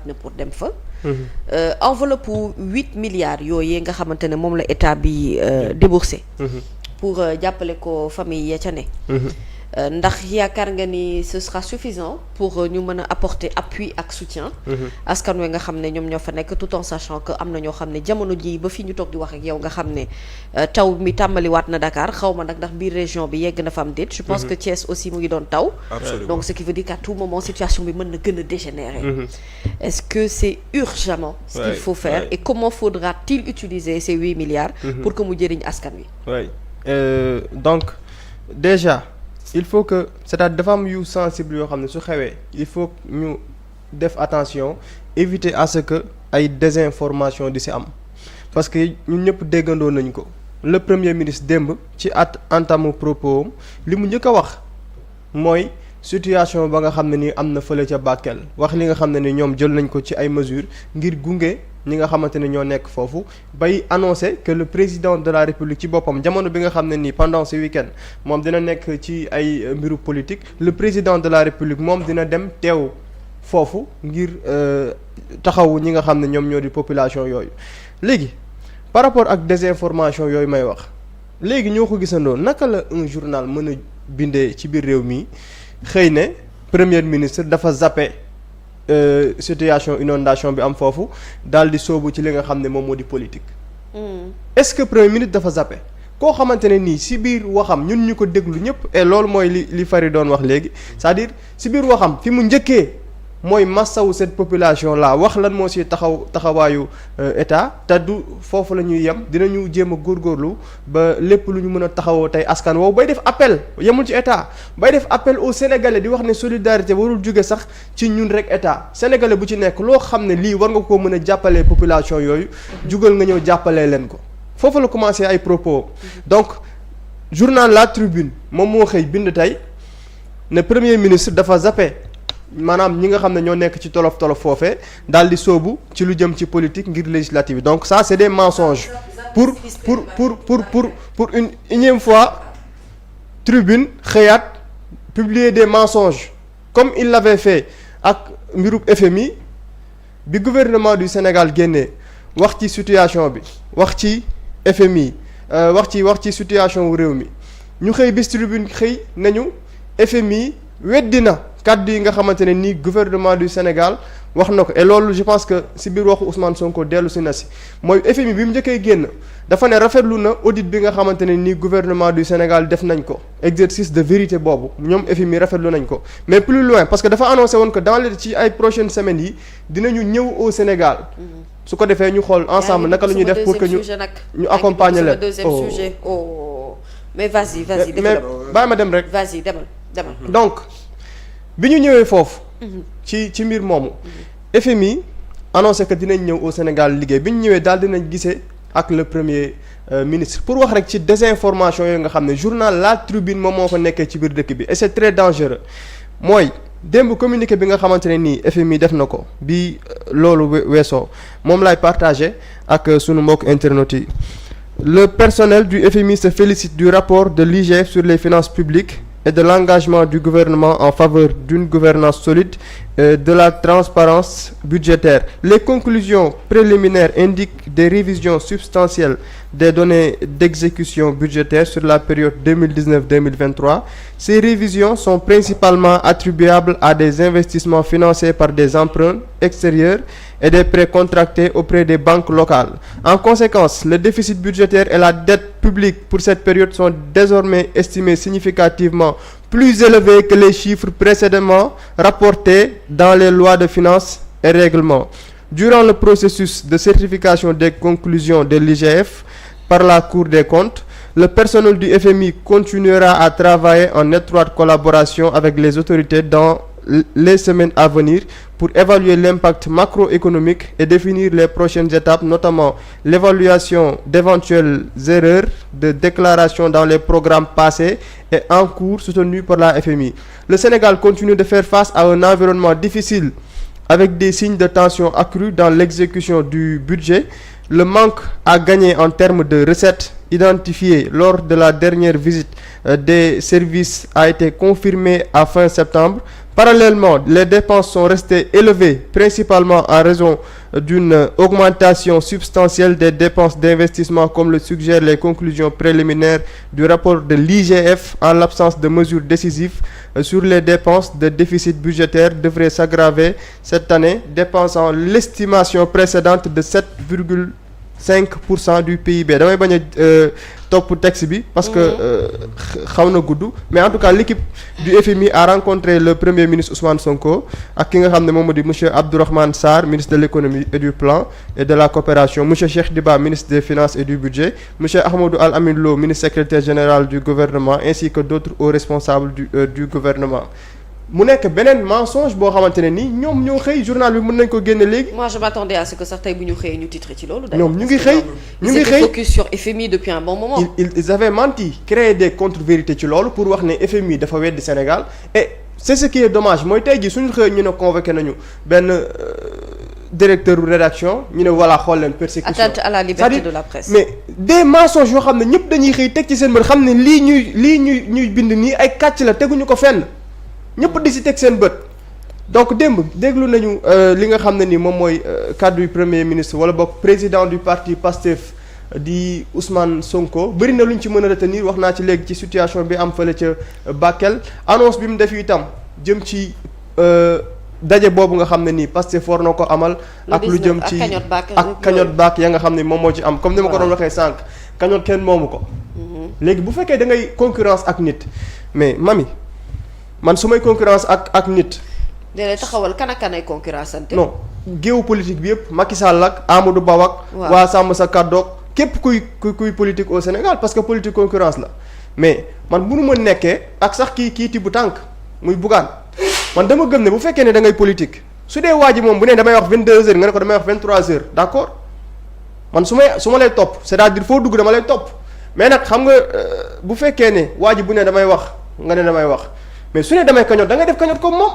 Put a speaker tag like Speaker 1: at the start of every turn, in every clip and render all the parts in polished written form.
Speaker 1: na pour dem fa. Enveloppe pour 8 milliards yooyu nga xamante ne moom la état bi déboursé. pour jàppale ko famille ya ca ne. Ndax yaakaar nga ni ce sera suffisant pour ñu mën a apporter appui ak soutien. askan wi nga xam ne ñoom ñoo fa nekk tout en sachant que am na ñoo xam ne jamono ji ba fi ñu toog di wax ak yow nga xam ne taw mi tàmbaliwaat na Dakar xaw ma nag ndax biir région bi yegg na fa am déet. je pense que Thiès aussi mu ngi doon taw. Donc ce qui veut dire qu'à tout moment situation bi mën na gën a dégénérer. Est-ce que c'est urgemment ce qu'il faut faire et comment faudra-t-il utiliser ces 8 milliards. pour que mu jëriñ askan wi.
Speaker 2: Donc déjà. Il faut que c'est-à-dire dafa am yu sensible yoo xam ne su xewee il faut ñu def attention éviter à ce que ay désinformation di ci am parce que ñun ñëpp déggandoo nañ ko le premier ministre démb ci entamu propos li mu njëkk a wax mooy situation ba nga xam ne ni am na fële ca Bakel wax li nga xam ne ni ñoom jël nañ ko ci ay mesures ngir gunge ñi nga xamante ne ñoo nekk foofu bay annoncer que le président de la République ci boppam jamono bi nga xam ne nii pendant ce week-end moom dina nekk ci ay mbiru politique le président de la République moom dina dem teew foofu ngir taxawu ñi nga xam ne ñoom ñoo di population yooyu. Léegi par rapport ak désinformation yooyu may wax léegi ñoo ko gisandoo naka la un journal mën a bindee ci biir réew mi xëy ne premier ministre dafa zappé. Situation inondation bi am foofu daal di soobu ci li nga xam ne moom moo di politique. Est-ce que premier ministre dafa zappé koo xamante ne nii si biir waxam ñun ñu ko déglu ñëpp et loolu mooy li Fary doon wax léegi c'est-à-dire si biir waxam fi mu njëkkee mooy massawu cette population là wax lan moo si taxawaayu état te du foofu la ñuy yem dinañu jéem a góorgóorlu ba lépp lu ñu mën a taxawoo tey askan woowu bay def appel yemul ci état bay def appel aux Sénégalais di wax ne solidarité warul jóge sax ci ñun rek état Sénégalais bu ci nekk loo xam ne lii war nga koo mën a jàppalee population yooyu jugal nga ñëw jàppalee leen ko foofu la commencé ay propos donc journal La Tribune moom moo xëy bind tey ne premier ministre dafa zappé maanaam ñi nga xam ne ñoo nekk ci tolof foofee daal di soobu ci lu jëm ci politique ngir législative donc ça c'est des mensonges pour une énième fois Tribune xëyaat publier des mensonges comme il l'avait fait ak mbirub FMI bi gouvernement du Sénégal génnee wax ci situation bi wax ci FMI wax ci situation wu réew mi ñu xëy bis Tribune xëy nañu FMI weddina kàddu yi nga xamante ne nii gouvernement du Sénégal wax na ko et loolu je pense que si biir waxu Ousmane Sonko dellu si na si mooy FMI bi mu njëkkee génn dafa ne rafetlu na audit bi nga xamante ne nii gouvernement du Sénégal def nañ ko exercice de vérité boobu ñoom FMI rafetlu nañ ko mais plus loin parce que dafa annoncé woon que dans les ci ay prochaines semaines yi dinañu ñëw au Sénégal su ko defee ñu xool ensemble naka la ñuy def pour que ñu accompagner leen
Speaker 1: mais vas-y
Speaker 2: mais bàyyi ma dem rek
Speaker 1: vas-y demal
Speaker 2: donc bi ñu ñëwee foofu ci mbir moomu FMI annoncé que dinañ ñëw au Sénégal liggéey bi ñu ñëwee daal dinañ gisee ak le premier ministre pour wax rek ci désinformation yooyu nga xam ne journal La Tribune moom moo fa nekkee ci biir dëkk bi et c'est très dangereux mooy démb communiqué bi nga xamante ne nii FMI def na ko bi loolu weesoo moom lay partagé ak sunu mbokk internautes yi le personnel du FMI se félicite du rapport de l'IGF sur les finances publiques et de l'engagement du gouvernement en faveur d'une gouvernance solide et de la transparence budgétaire. Les conclusions préliminaires indiquent des révisions substantielles des données d'exécution budgétaire sur la période 2019-2023. Ces révisions sont principalement attribuables à des investissements financés par des emprunts extérieurs et des prêts contractés auprès des banques locales. En conséquence, le déficit budgétaire et la dette publique pour cette période sont désormais estimés significativement plus élevés que les chiffres précédemment rapportés dans les lois de finances et règlements. Durant le processus de certification des conclusions de l'IGF par la Cour des comptes, le personnel du FMI continuera à travailler en étroite collaboration avec les autorités dans les semaines à venir pour évaluer l'impact macroéconomique et définir les prochaines étapes, notamment l'évaluation d'éventuelles erreurs de déclaration dans les programmes passés et en cours soutenus par la FMI. Le Sénégal continue de faire face à un environnement difficile avec des signes de tension accrus dans l'exécution du budget. Le manque à gagner en termes de recettes identifié lors de la dernière visite des services a été confirmé à fin septembre Parallèlement, les dépenses sont restées élevées, principalement en raison d'une augmentation substantielle des dépenses d'investissement, comme le suggèrent les conclusions préliminaires du rapport de l'IGF. En l'absence de mesures décisives sur les dépenses, de déficit budgétaire devrait s'aggraver cette année, dépassant l'estimation précédente de 7,5% du PIB. damay bañ a topp texte bi parce que xaw na gudd, mais en tout cas l'équipe du FMI a rencontré le premier ministre Ousmane Sonko ak ki nga xam ne moom moo di monsieur Abdourahmane Sarr, ministre de l'économie et du plan et de la coopération, monsieur Cheikh Diba, ministre des finances et du budget, monsieur Ahmadou Al Amin Lo, ministre secrétaire général du gouvernement, ainsi que d'autres hauts responsables du gouvernement. mu nekk beneen mensonge boo xamante ne ni ñoom ñoo xëy journal bi mën nañ ko génne léegi.
Speaker 1: moi je m'attendais à ce que sax tey bu ñu xëyee ñu titre ci loolu.
Speaker 2: ñoom ñu ngi xëy
Speaker 1: focus sur FMI depuis un bon moment.
Speaker 2: ils avaient menti, créé des contre-vérités ci loolu pour wax ne FMI dafa weddi Sénégal, et c'est ce qui est dommage mooy tey jii suñu xëy ñu ne convoqué nañu benn directeur de rédaction ñu ne voilà xool leen persécution,
Speaker 1: atteinte à la liberté de la presse.
Speaker 2: mais des mensonges yoo xam ne ñëpp dañuy xëy teg ci seen bët xam ne lii ñuy bind nii ay kàcc la teguñu ko fenn. ñëpp di si teg seen bët. donc démb déglu nañu li nga xam ne ni moom mooy kàddu yu premier ministre wala boog président du parti PASTEF di Ousmane Sonko, bëri na lu ñu ci mën a retenir, wax naa ci léegi ci situation bi am fële ca Bakel, annonce bi mu def itam jëm ci daje boobu nga xam ne nii PASTEF war na ko amal. ak lu jëm ci ak cagnotte baak ya nga xam ne moom moo ci am comme ni ma ko doon waxee sànq, cagnotte kenn moomu ko. léegi bu fekkee da ngay concurrence ak nit, mais mami. man su may concurrence ak nit.
Speaker 1: déedéet taxawal kan ak kan ay concurrence ante.
Speaker 2: non géopolitique bi yëpp Macky Sall ak Amadou Ba ak. waa Sàmm Sa Kàddu képp kuy politique au Sénégal, parce que politique concurrence la, mais man mënu ma nekkee ak sax kii tibb tànk muy Bougane. man dama gëm ne bu fekkee ne da ngay politique su dee waa ji moom bu ne damay wax 22h nga ne ko damay wax 23h d'accord man su ma lay topp c'est-à-dire foo dugg dama lay topp, mais nag xam nga bu fekkee ne waa ji bu ne damay wax nga ne damay wax. mais su ne damay cagnotte da ngay def cagnotte comme moom,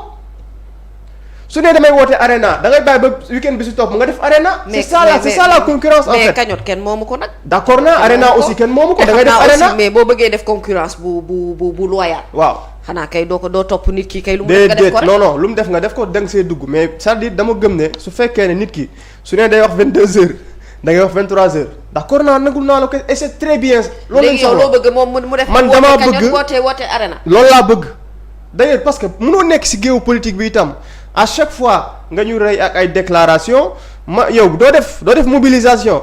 Speaker 2: su ne damay woote arena da ngay bàyyi ba week-end bi si topp nga def arena. c'est ça la concurrence en fait.
Speaker 1: mais cagnotte kenn moomu ko nag.
Speaker 2: d'accord naa arena aussi kenn moomu ko da ngay def arena
Speaker 1: mais boo bëggee def concurrence bu loyal.
Speaker 2: waaw
Speaker 1: xanaa kay doo topp nit ki kay. lu mu def nga def ko rek
Speaker 2: non lu mu def nga def ko da nga see dugg, mais c'est-à-dire dama gëm ne su fekkee ne nit ki su ne day wax 22h da ngay wax 23h d'accord naa nagul naa la ko et c'est très bien. loolu lañ soxla léegi
Speaker 1: yow loo bëgg moom mu def.
Speaker 2: man damaa bëgg
Speaker 1: woote arena.
Speaker 2: loolu laa bëgg. d'ailleurs parce que mënoo nekk ci géopolitique bi itam à chaque fois nga ñu rey ak ay déclaration yow doo def mobilisation.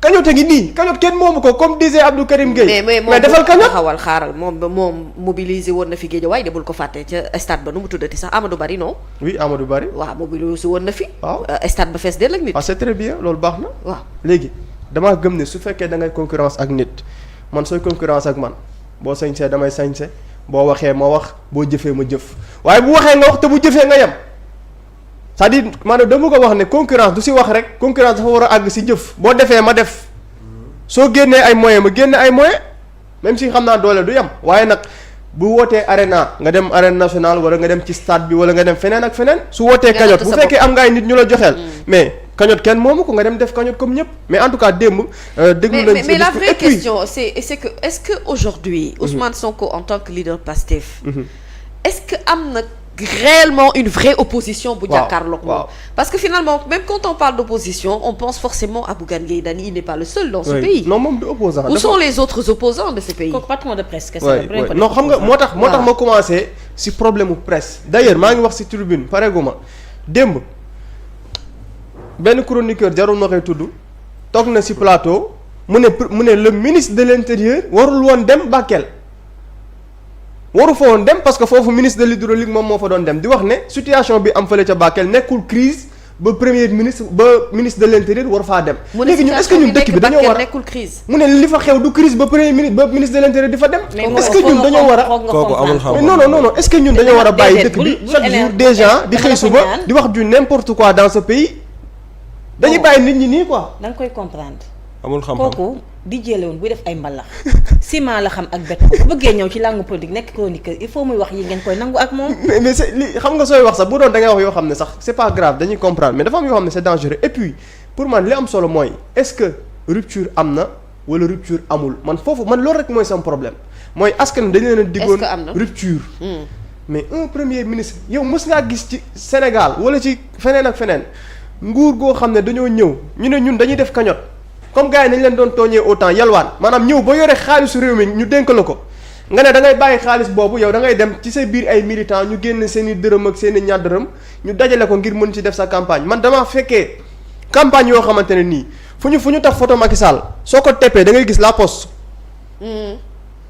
Speaker 2: cagnotte ngi nii cagnotte kenn moomu ko comme disait Abdou Karim Gueye. mais defal cagnotte
Speaker 1: xaaral moom mobilisé woon na fi Guédiawaye de bul ko fàtte ca stade ba nu mu tuddati sax Amadou Bari non.
Speaker 2: oui Amadou Bari.
Speaker 1: waaw mobilisé woon na fi.
Speaker 2: waaw
Speaker 1: stade ba fees dell ak nit.
Speaker 2: c'est très bien loolu baax na.
Speaker 1: waaw
Speaker 2: léegi damaa gëm ne su fekkee da ngay concurrence ak nit man sooy concurrence ak man boo sañsee damay sañse boo waxee ma wax boo jëfee ma jëf waaye bu waxee nga wax te bu jëfee nga yem c'est-à-dire maanaam dama ko wax ne concurrence du si wax rek, concurrence dafa war a àgg si jëf. boo defee ma def soo génnee ay moyens ma génne ay moyens même si xam naa doole du yem, waaye nag bu wootee arena nga dem arène nationale wala nga dem ci stade bi wala nga dem feneen ak feneen. su wootee cagnotte bu fekkee am nga ay nit ñu la joxeel. mais cagnotte kenn moomu ko nga dem def cagnotte comme ñëpp. mais en tout cas démb. déglu nañu
Speaker 1: mais la vraie question c'est que est-ce que aujourd'hui Ousmane Sonko en tant que leader Pastef. est-ce que am na réellement une vraie opposition bu jàkkaarloog moom parce que finalement même quand on parle d'opposition on pense forcément à Bougane Gueye Dany, il n'est pas le seul dans ce pays.
Speaker 2: non moom du opposant.
Speaker 1: Où sont les autres opposants de ce pays?
Speaker 3: kooku patron de presse kese
Speaker 2: la. non xam nga moo tax ma commencé si problème mu presse. d'ailleurs maa ngi wax si tribune pareeguma démb benn chroniqueur jarul ma koy tudd toog na si plateau mu ne le ministre de l'intérieur warul woon dem Bakel. waru fa woon dem parce que foofu ministre de l'hydraulique moom moo fa doon dem di wax ne situation bi am fële ca Bakel nekkul crise ba premier ministre ba ministre de l'intérieur war faa dem. léegi ñun est-ce que ñun dëkk bi dañoo war a
Speaker 1: nekkul crise.
Speaker 2: mu ne li fa xew du crise ba premier ministre ba ministre de l'intérieur di fa dem. est-ce que ñun dañoo war a
Speaker 4: kooku amul xam
Speaker 2: non est-ce que ñun dañoo war a bàyyi dëkk bi chaque jour des gens di xëy suba di wax du n'importe quoi dans ce pays dañuy bàyyi nit ñi nii quoi.
Speaker 3: da nga koy comprendre.
Speaker 4: amul xam-xam
Speaker 3: kooku di jële woon buy def ay mbalax ciment la xam ak béton bu bëggee ñëw ci langue politique nekk chroniqueur il faut muy wax yi ngeen koy nangu ak moom.
Speaker 2: mais c'est li xam nga sooy wax sax bu doon da ngay wax yoo xam ne sax c'est pas grave dañuy comprendre mais dafa am yoo xam ne c'est dangereux et puis pour man li am solo mooy est-ce que rupture am na wala rupture amul man foofu man loolu rek mooy sama problème mooy askan dañu leen a diggoon rupture mais un premier ministre yow mës ngaa gis ci Sénégal wala ci feneen ak feneen nguur goo xam ne dañoo ñëw ñu ne ñun dañuy def cagnotte comme gars yi nañ leen doon tooñee autant yalwaan maanaam ñëw ba yore xaalisu réew mi ñu dénk la ko nga ne da ngay bàyyi xaalis boobu yow da ngay dem ci sa biir ay militants ñu génn seen i dërëm ak seen i ñaar dërëm ñu dajale ko ngir mën ci def sa campagne man damaa fekkee campagne yoo xamante ne nii fu ñu taf photo Macky Sall soo ko teppee da ngay gis la poste.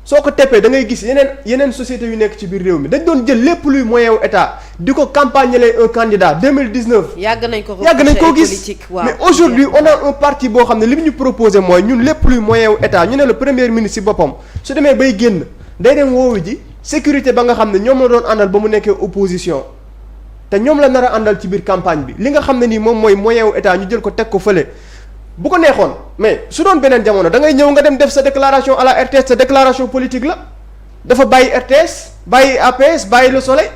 Speaker 2: soo ko teppee da ngay gis yeneen sociétés yu nekk ci biir réew mi dañ doon jël lépp luy moyen wu état di ko campagne lee un candidat 2019.
Speaker 1: yàgg nañ koo
Speaker 2: gis mais aujourd'hui on a un parti boo xam ne li mu ñu proposé mooy ñun lépp luy moyen wu état ñu ne le premier ministre ci boppam su demee bay génn day dem woowu ji sécurité ba nga xam ne ñoom la doon àndal ba mu nekkee opposition te ñoom la nar a àndal ci biir campagne bi li nga xam ne nii moom mooy moyen wu état ñu jël ko teg ko fële. bu ko neexoon mais su doon beneen jamono da ngay ñëw nga dem def sa déclaration à la RTS sa déclaration politique la dafa bàyyi RTS bàyyi APS bàyyi Le Soleil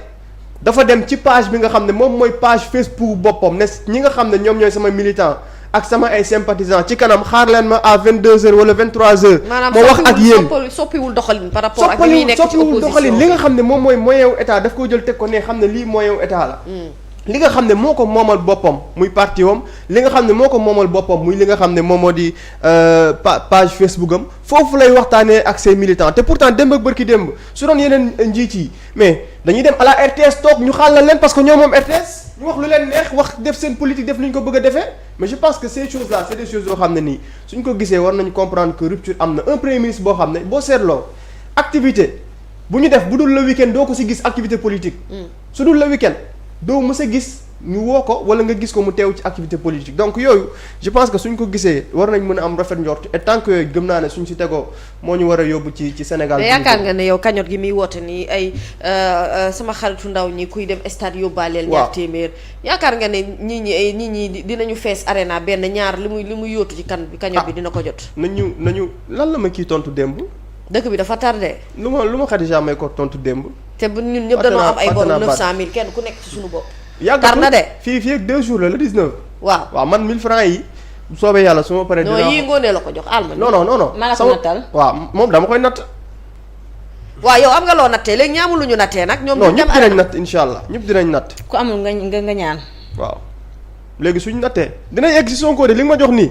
Speaker 2: dafa dem ci page bi nga xam ne moom mooy page Facebook boppam ne ñi nga xam ne ñoom ñooy sama militant ak sama ay sympathisants ci kanam xaar leen ma à 22h wala 23h.
Speaker 1: maanaam
Speaker 2: moo wax ak yéen
Speaker 1: soppiwul doxalin par rapport ak li nekk ci
Speaker 2: soppiwul doxalin li nga xam ne moom mooy moyen wu état daf ko jël teg ko ne xam ne lii moyen wu état la. li nga xam ne moo ko moomal boppam muy parti wam li nga xam ne moo ko moomal boppam muy li nga xam ne moom moo di page Facebook am foofu lay waxtaanee ak ses militants te pourtant démb ak bërki démb su doon yeneen njiit yi mais dañuy dem à la RTS toog ñu xàllal leen parce que ñoo moom RTS ñu wax lu leen neex wax def seen politique def lu ñu ko bëgg a defee mais je pense que ces choses là c'est des choses yoo xam ne nii suñ ko gisee war nañu comprendre que rupture am na un premier ministre boo xam ne boo seetloo activité bu ñu def bu dul le week-end doo ko ci gis activité politique su dul le week-end doo mës a gis ñu woo ko wala nga gis ko mu teew ci activité politique donc yooyu je pense que suñ ko gisee war nañ mën a am rafet njort et tant que yooyu gëm naa ne suñ ci tegoo moo ñu war a yóbbu ci Sénégal.
Speaker 1: mais yaakaar nga ne yow cagnotte gi muy woote nii ay sama xaritu ndaw ñi kuy dem stade yóbbaaleel. ñaar téeméer yaakaar nga ne ñi dinañu fees arena benn ñaar li muy yóotu ci cagnotte bi dina ko jot.
Speaker 2: nañu lan la ma kii tontu démb.
Speaker 1: dëkk bi dafa tardé.
Speaker 2: lu ma Khadija may ko tontu démb.
Speaker 1: te bu ñun ñëpp dañoo am ay borom 900000 kenn ku nekk ci suñu bopp. tar na de
Speaker 2: fii ak 2 jours la le 19.
Speaker 1: waaw
Speaker 2: man 1000 francs yi bu soobee yàlla su ma paree.
Speaker 1: non yii ngoonee la ko jox alma.
Speaker 2: non.
Speaker 3: maa la ko nattal.
Speaker 2: waaw moom dama koy natt.
Speaker 1: waaw yow am nga loo nattee léegi ñaamul lu ñu nattee nag. ñoom
Speaker 2: ñëpp dinañ natt incha allah ñëpp dinañ natt.
Speaker 3: ku amul nga ñaan.
Speaker 2: waaw léegi suñu nattee dinañ egg si Sonko de li nga ma jox nii.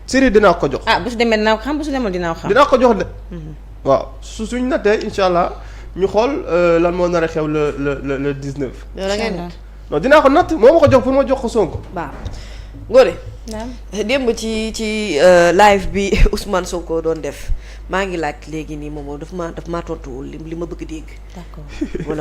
Speaker 2: Siri dinaa ko jox.
Speaker 3: bu su demee dinaa ko xam bu su demee dinaa ko xam.
Speaker 2: dinaa ko jox de. waaw suñ nattee incha allah ñu xool lan moo nar a xew le 19.
Speaker 1: yow da ngay natt.
Speaker 2: non dinaa ko natt moo ma ko jox pour ma jox ko Sonko.
Speaker 1: waaw Ngoné. démb ci live bi Ousmane Sonko doon def maa ngi laaj léegi nii moom daf maa tontuwul li ma bëgg dégg.
Speaker 3: d'accord
Speaker 1: wala